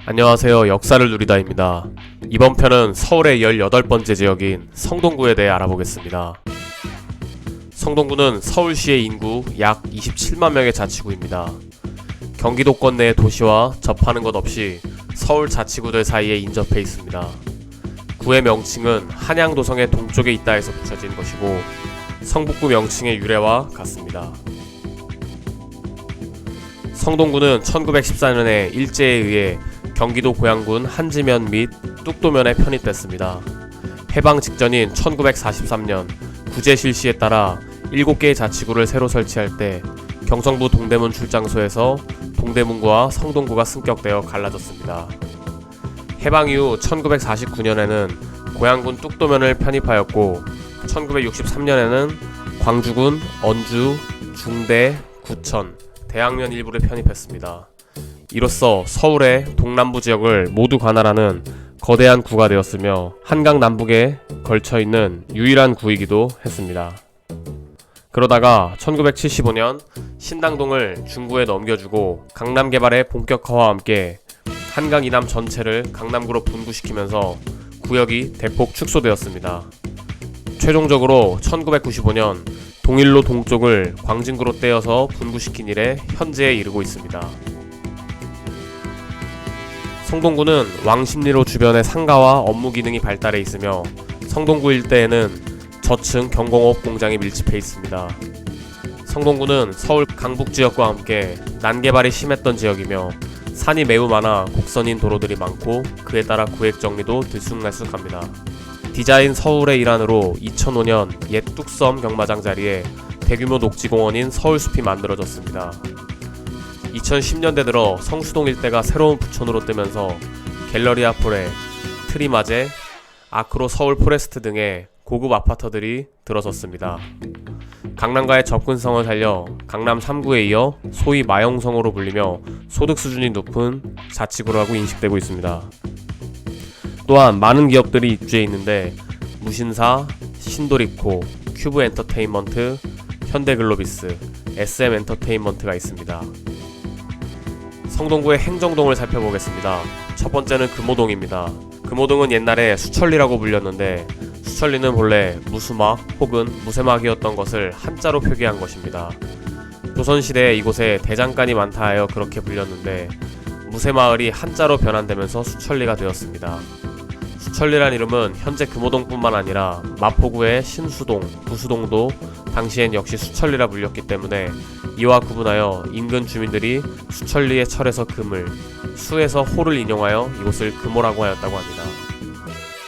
안녕하세요. 역사를 누리다입니다. 이번 편은 서울의 18번째 지역인 성동구에 대해 알아보겠습니다. 성동구는 서울시의 인구 약 27만 명의 자치구입니다. 경기도권 내 도시와 접하는 것 없이 서울 자치구들 사이에 인접해 있습니다. 구의 명칭은 한양도성의 동쪽에 있다 해서 붙여진 것이고 성북구 명칭의 유래와 같습니다. 성동구는 1914년에 일제에 의해 경기도 고양군 한지면 및 뚝도면에 편입됐습니다. 해방 직전인 1943년 구제 실시에 따라 7개의 자치구를 새로 설치할 때 경성부 동대문 출장소에서 동대문구와 성동구가 승격되어 갈라졌습니다. 해방 이후 1949년에는 고양군 뚝도면을 편입하였고 1963년에는 광주군, 언주, 중대, 구천, 대학면 일부를 편입했습니다. 이로써 서울의 동남부 지역을 모두 관할하는 거대한 구가 되었으며 한강 남북에 걸쳐있는 유일한 구이기도 했습니다. 그러다가 1975년 신당동을 중구에 넘겨주고 강남 개발의 본격화와 함께 한강 이남 전체를 강남구로 분구시키면서 구역이 대폭 축소되었습니다. 최종적으로 1995년 동일로 동쪽을 광진구로 떼어서 분구시킨 이래 현재에 이르고 있습니다. 성동구는 왕십리로 주변의 상가와 업무 기능이 발달해 있으며 성동구 일대에는 저층 경공업 공장이 밀집해 있습니다. 성동구는 서울 강북지역과 함께 난개발이 심했던 지역이며 산이 매우 많아 곡선인 도로들이 많고 그에 따라 구획 정리도 들쑥날쑥합니다. 디자인 서울의 일환으로 2005년 옛 뚝섬 경마장 자리에 대규모 녹지공원인 서울숲이 만들어졌습니다. 2010년대 들어 성수동 일대가 새로운 부촌으로 뜨면서 갤러리아 포레, 트리마제, 아크로 서울 포레스트 등의 고급 아파트들이 들어섰습니다. 강남과의 접근성을 살려 강남 3구에 이어 소위 마영성으로 불리며 소득 수준이 높은 자치구라고 인식되고 있습니다. 또한 많은 기업들이 입주해 있는데 무신사, 신도리코, 큐브 엔터테인먼트, 현대글로비스, SM엔터테인먼트가 있습니다. 성동구의 행정동을 살펴보겠습니다. 첫 번째는 금호동입니다. 금호동은 옛날에 수천리라고 불렸는데 수천리는 본래 무수막 혹은 무쇠막이었던 것을 한자로 표기한 것입니다. 조선시대에 이곳에 대장간이 많다 하여 그렇게 불렸는데 무쇠마을이 한자로 변환되면서 수천리가 되었습니다. 수천리란 이름은 현재 금호동뿐만 아니라 마포구의 신수동, 부수동도 당시엔 역시 수천리라 불렸기 때문에 이와 구분하여 인근 주민들이 수천리의 철에서 금을, 수에서 호를 인용하여 이곳을 금호라고 하였다고 합니다.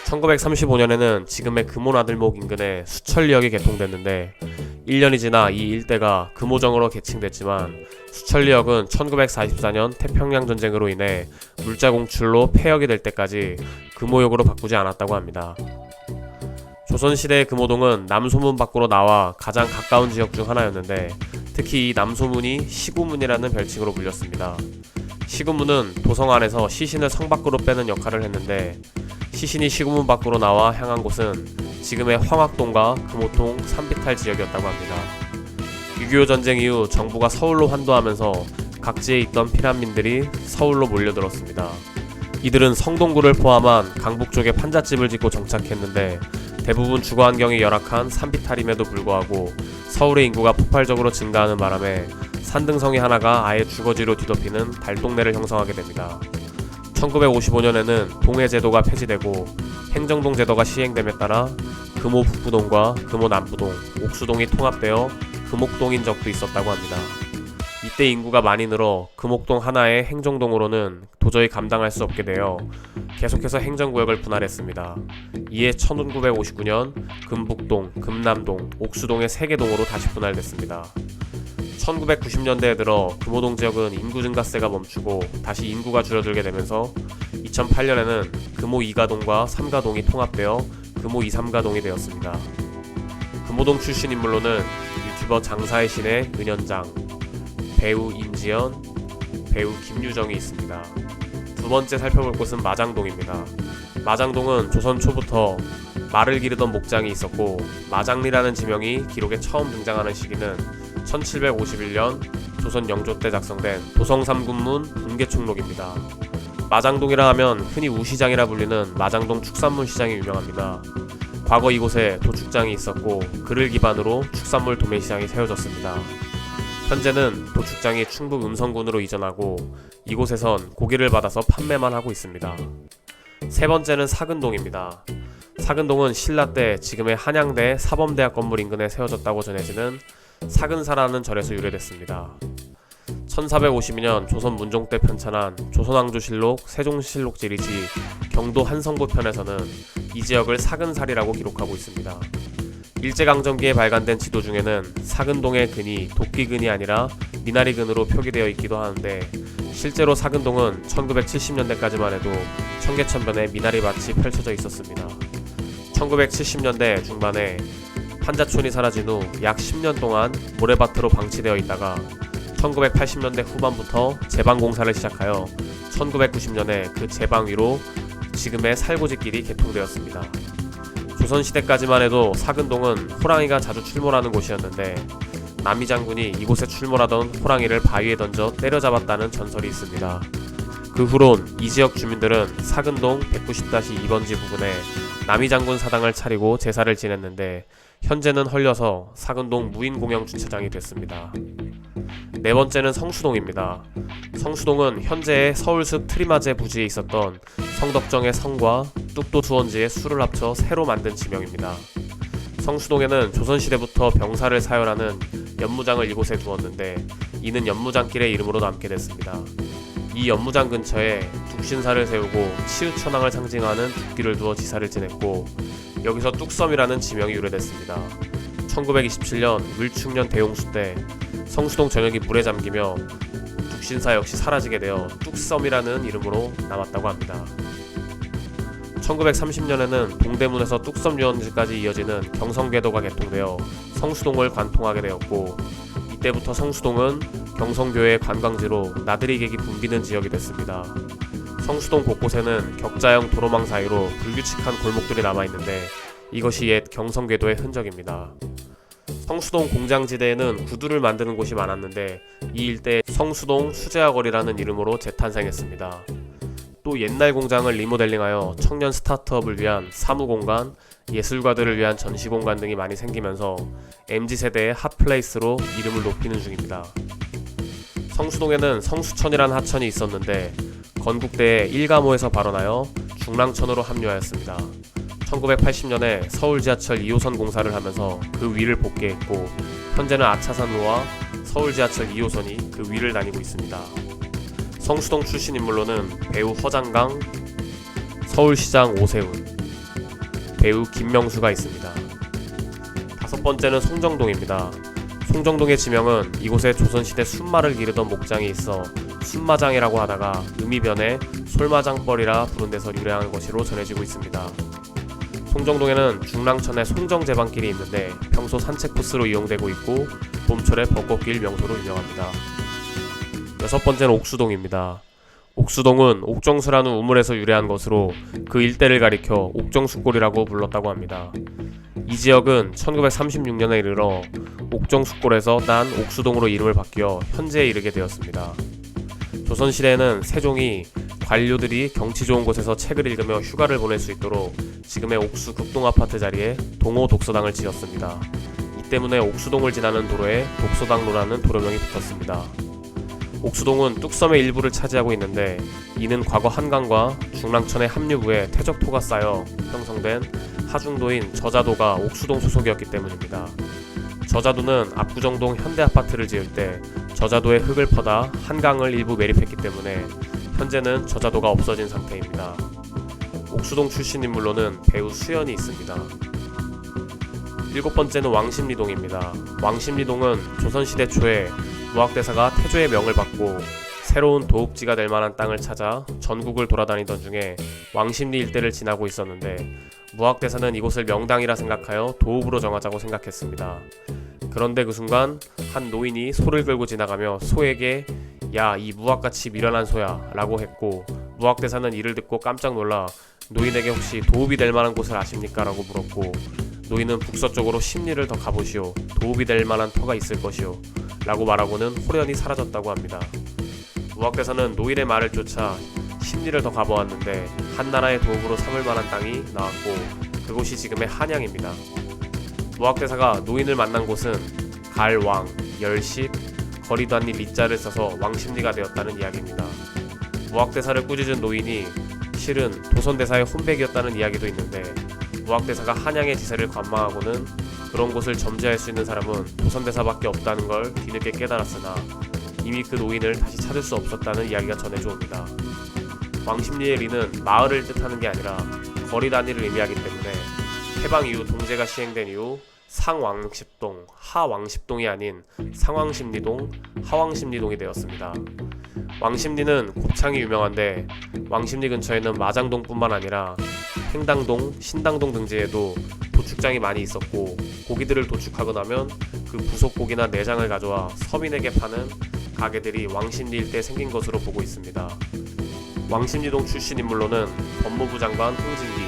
1935년에는 지금의 금호나들목 인근에 수천리역이 개통됐는데 1년이 지나 이 일대가 금호정으로 개칭됐지만 수천리역은 1944년 태평양전쟁으로 인해 물자 공출로 폐역이 될 때까지 금호역으로 바꾸지 않았다고 합니다. 조선시대의 금호동은 남소문 밖으로 나와 가장 가까운 지역 중 하나였는데 특히 이 남소문이 시구문이라는 별칭으로 불렸습니다. 시구문은 도성 안에서 시신을 성 밖으로 빼는 역할을 했는데 시신이 시구문 밖으로 나와 향한 곳은 지금의 황학동과 금호동 산비탈 지역이었다고 합니다. 6.25 전쟁 이후 정부가 서울로 환도하면서 각지에 있던 피난민들이 서울로 몰려들었습니다. 이들은 성동구를 포함한 강북 쪽에 판잣집을 짓고 정착했는데 대부분 주거 환경이 열악한 산비탈임에도 불구하고 서울의 인구가 폭발적으로 증가하는 바람에 산등성이 하나가 아예 주거지로 뒤덮이는 달동네를 형성하게 됩니다. 1955년에는 동해제도가 폐지되고 행정동 제도가 시행됨에 따라 금호 북부동과 금호 남부동, 옥수동이 통합되어 금옥동인 적도 있었다고 합니다. 이때 인구가 많이 늘어 금옥동 하나의 행정동으로는 도저히 감당할 수 없게 되어 계속해서 행정구역을 분할했습니다. 이에 1959년 금북동, 금남동, 옥수동의 3개 동으로 다시 분할됐습니다. 1990년대에 들어 금호동 지역은 인구 증가세가 멈추고 다시 인구가 줄어들게 되면서 2008년에는 금호 2가동과 3가동이 통합되어 금호 2, 3가동이 되었습니다. 금호동 출신 인물로는 유튜버 장사의 신의 은현장, 배우 임지연, 배우 김유정이 있습니다. 두 번째 살펴볼 곳은 마장동입니다. 마장동은 조선 초부터 말을 기르던 목장이 있었고 마장리라는 지명이 기록에 처음 등장하는 시기는 1751년 조선 영조 때 작성된 도성 3군문 분계총록입니다. 마장동이라 하면 흔히 우시장이라 불리는 마장동 축산물 시장이 유명합니다. 과거 이곳에 도축장이 있었고 그를 기반으로 축산물 도매시장이 세워졌습니다. 현재는 도축장이 충북 음성군으로 이전하고 이곳에선 고기를 받아서 판매만 하고 있습니다. 세 번째는 사근동입니다. 사근동은 신라 때 지금의 한양대 사범대학 건물 인근에 세워졌다고 전해지는 사근사라는 절에서 유래됐습니다. 1452년 조선 문종 때 편찬한 조선왕조실록 세종실록 지리지 경도 한성부 편에서는 이 지역을 사근살이라고 기록하고 있습니다. 일제강점기에 발간된 지도 중에는 사근동의 근이 도끼근이 아니라 미나리근으로 표기되어 있기도 하는데 실제로 사근동은 1970년대까지만 해도 청계천변에 미나리밭이 펼쳐져 있었습니다. 1970년대 중반에 판자촌이 사라진 후 약 10년 동안 모래밭으로 방치되어 있다가 1980년대 후반부터 제방공사를 시작하여 1990년에 그 제방 위로 지금의 살고지길이 개통되었습니다. 조선시대까지만 해도 사근동은 호랑이가 자주 출몰하는 곳이었는데 남이 장군이 이곳에 출몰하던 호랑이를 바위에 던져 때려잡았다는 전설이 있습니다. 그 후론 이 지역 주민들은 사근동 190-2번지 부근에 남이 장군 사당을 차리고 제사를 지냈는데 현재는 헐려서 사근동 무인공영 주차장이 됐습니다. 네 번째는 성수동입니다. 성수동은 현재의 서울숲 트리마제 부지에 있었던 성덕정의 성과 뚝도 주원지의 수를 합쳐 새로 만든 지명입니다. 성수동에는 조선시대부터 병사를 사열하는 연무장을 이곳에 두었는데 이는 연무장길의 이름으로 남게 됐습니다. 이 연무장 근처에 둑신사를 세우고 치읓천왕을 상징하는 둑기를 두어 지사를 지냈고 여기서 뚝섬이라는 지명이 유래됐습니다. 1927년 물충년 대용수 때 성수동 전역이 물에 잠기며 둑신사 역시 사라지게 되어 뚝섬이라는 이름으로 남았다고 합니다. 1930년에는 동대문에서 뚝섬 유원지까지 이어지는 경성궤도가 개통되어 성수동을 관통하게 되었고 이때부터 성수동은 경성교회의 관광지로 나들이 객이 붐비는 지역이 됐습니다. 성수동 곳곳에는 격자형 도로망 사이로 불규칙한 골목들이 남아있는데 이것이 옛 경성궤도의 흔적입니다. 성수동 공장지대에는 구두를 만드는 곳이 많았는데 이 일대에 성수동 수제화거리라는 이름으로 재탄생했습니다. 또 옛날 공장을 리모델링하여 청년 스타트업을 위한 사무공간, 예술가들을 위한 전시공간 등이 많이 생기면서 MZ세대의 핫플레이스로 이름을 높이는 중입니다. 성수동에는 성수천이라는 하천이 있었는데 건국대의 1가모에서 발원하여 중랑천으로 합류하였습니다. 1980년에 서울 지하철 2호선 공사를 하면서 그 위를 복개했고 현재는 아차산로와 서울 지하철 2호선이 그 위를 다니고 있습니다. 성수동 출신 인물로는 배우 허장강, 서울시장 오세훈, 배우 김명수가 있습니다. 다섯 번째는 송정동입니다. 송정동의 지명은 이곳에 조선시대 순말을 기르던 목장이 있어 순마장이라고 하다가 의미변에 솔마장벌이라 부른 데서 유래한 것으로 전해지고 있습니다. 송정동에는 중랑천에 송정제방길이 있는데 평소 산책 코스로 이용되고 있고 봄철에 벚꽃길 명소로 유명합니다. 여섯 번째는 옥수동입니다. 옥수동은 옥정수라는 우물에서 유래한 것으로 그 일대를 가리켜 옥정수골이라고 불렀다고 합니다. 이 지역은 1936년에 이르러 옥정수골에서 난 옥수동으로 이름을 바뀌어 현재에 이르게 되었습니다. 조선시대에는 세종이 관료들이 경치 좋은 곳에서 책을 읽으며 휴가를 보낼 수 있도록 지금의 옥수 극동아파트 자리에 동호 독서당을 지었습니다. 이 때문에 옥수동을 지나는 도로에 독서당로라는 도로명이 붙었습니다. 옥수동은 뚝섬의 일부를 차지하고 있는데 이는 과거 한강과 중랑천의 합류부에 퇴적토가 쌓여 형성된 하중도인 저자도가 옥수동 소속이었기 때문입니다. 저자도는 압구정동 현대아파트를 지을 때 저자도에 흙을 퍼다 한강을 일부 매립했기 때문에 현재는 저자도가 없어진 상태입니다. 옥수동 출신 인물로는 배우 수연이 있습니다. 일곱 번째는 왕십리동입니다. 왕십리동은 조선시대 초에 무학대사가 태조의 명을 받고 새로운 도읍지가 될 만한 땅을 찾아 전국을 돌아다니던 중에 왕십리 일대를 지나고 있었는데 무학대사는 이곳을 명당이라 생각하여 도읍으로 정하자고 생각했습니다. 그런데 그 순간 한 노인이 소를 끌고 지나가며 소에게 야, 이 무학같이 미련한 소야 라고 했고 무학대사는 이를 듣고 깜짝 놀라 노인에게 혹시 도읍이 될 만한 곳을 아십니까? 라고 물었고 노인은 북서쪽으로 십리를 더 가보시오. 도읍이 될 만한 터가 있을 것이오 라고 말하고는 호련히 사라졌다고 합니다. 무학대사는 노인의 말을 쫓아 십리를 더 가보았는데 한나라의 도읍으로 삼을 만한 땅이 나왔고 그곳이 지금의 한양입니다. 무학대사가 노인을 만난 곳은 갈왕, 열십, 거리도 않니 리자를 써서 왕십리가 되었다는 이야기입니다. 무학대사를 꾸짖은 노인이 실은 도선대사의 혼백이었다는 이야기도 있는데 무학대사가 한양의 지세를 관망하고는 그런 곳을 점지할 수 있는 사람은 도선대사밖에 없다는 걸 뒤늦게 깨달았으나 이미 그 노인을 다시 찾을 수 없었다는 이야기가 전해져 옵니다. 왕십리의 리는 마을을 뜻하는 게 아니라 거리 단위를 의미하기 때문에 해방 이후 동제가 시행된 이후 상왕십동, 하왕십동이 아닌 상왕십리동, 하왕십리동이 되었습니다. 왕십리는 곱창이 유명한데 왕십리 근처에는 마장동뿐만 아니라 행당동, 신당동 등지에도 도축장이 많이 있었고 고기들을 도축하고 나면 그 부속 고기나 내장을 가져와 서민에게 파는 가게들이 왕십리 일대 생긴 것으로 보고 있습니다. 왕십리동 출신 인물로는 법무부 장관 홍진기,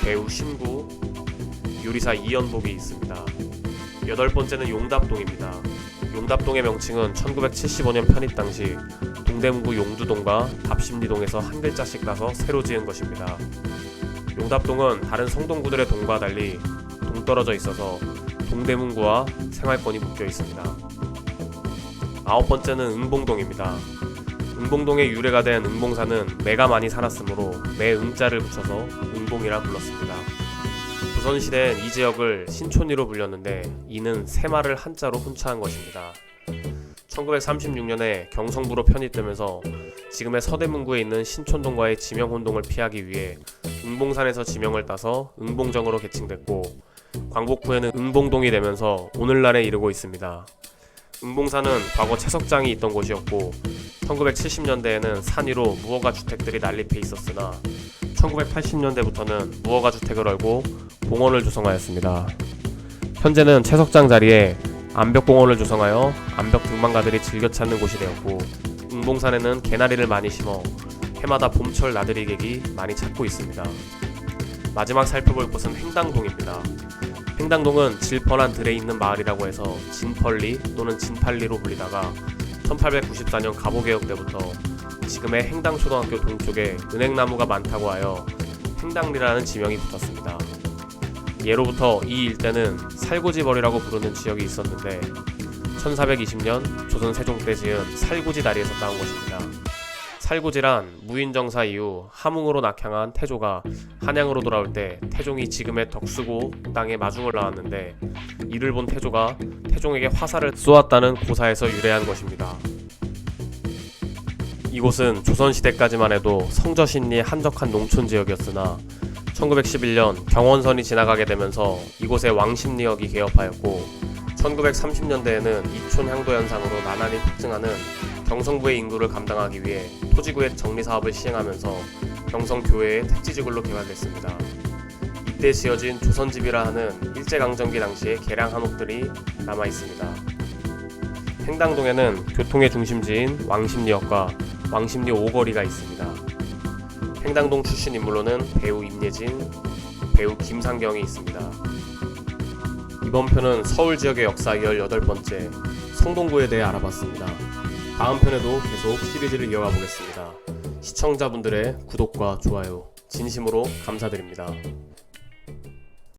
배우 신구, 요리사 이연복이 있습니다. 여덟 번째는 용답동입니다. 용답동의 명칭은 1975년 편입 당시 동대문구 용두동과 답십리동에서 한 글자씩 따서 새로 지은 것입니다. 용답동은 다른 성동구들의 동과 달리 동떨어져 있어서 동대문구와 생활권이 묶여 있습니다. 아홉 번째는 응봉동입니다. 응봉동의 유래가 된 응봉사는 매가 많이 살았으므로 매 응자를 붙여서 응봉이라 불렀습니다. 조선시대엔 이 지역을 신촌리로 불렸는데 이는 새마를 한자로 훈차한 것입니다. 1936년에 경성부로 편입되면서 지금의 서대문구에 있는 신촌동과의 지명혼동을 피하기 위해 응봉산에서 지명을 따서 응봉정으로 개칭됐고 광복 후에는 응봉동이 되면서 오늘날에 이르고 있습니다. 응봉산은 과거 채석장이 있던 곳이었고 1970년대에는 산 위로 무허가 주택들이 난립해 있었으나 1980년대부터는 무허가 주택을 얼고 공원을 조성하였습니다. 현재는 채석장 자리에 암벽공원을 조성하여 암벽 등반가들이 즐겨 찾는 곳이 되었고 응봉산에는 개나리를 많이 심어 해마다 봄철 나들이객이 많이 찾고 있습니다. 마지막 살펴볼 곳은 행당동입니다. 행당동은 질펀한 들에 있는 마을이라고 해서 진펄리 또는 진팔리로 불리다가 1894년 갑오개혁 때부터 지금의 행당초등학교 동쪽에 은행나무가 많다고 하여 행당리라는 지명이 붙었습니다. 예로부터 이 일대는 살구지벌이라고 부르는 지역이 있었는데 1420년 조선 세종 때 지은 살구지 다리에서 따온 것입니다. 살구지란 무인정사 이후 함흥으로 낙향한 태조가 한양으로 돌아올 때 태종이 지금의 덕수고 땅에 마중을 나왔는데 이를 본 태조가 태종에게 화살을 쏘았다는 고사에서 유래한 것입니다. 이곳은 조선시대까지만 해도 성저신리 한적한 농촌지역이었으나 1911년 경원선이 지나가게 되면서 이곳에 왕십리역이 개업하였고 1930년대에는 이촌 향도 현상으로 나날이 폭증하는 경성부의 인구를 감당하기 위해 토지구획 정리사업을 시행하면서 경성교회의 택지지굴로 개발됐습니다. 이때 지어진 조선집이라 하는 일제강점기 당시의 개량 한옥들이 남아있습니다. 행당동에는 교통의 중심지인 왕십리역과 왕십리 오거리가 있습니다. 행당동 출신 인물로는 배우 임예진, 배우 김상경이 있습니다. 이번 편은 서울 지역의 역사 18번째 성동구에 대해 알아봤습니다. 다음 편에도 계속 시리즈를 이어가 보겠습니다. 시청자분들의 구독과 좋아요 진심으로 감사드립니다.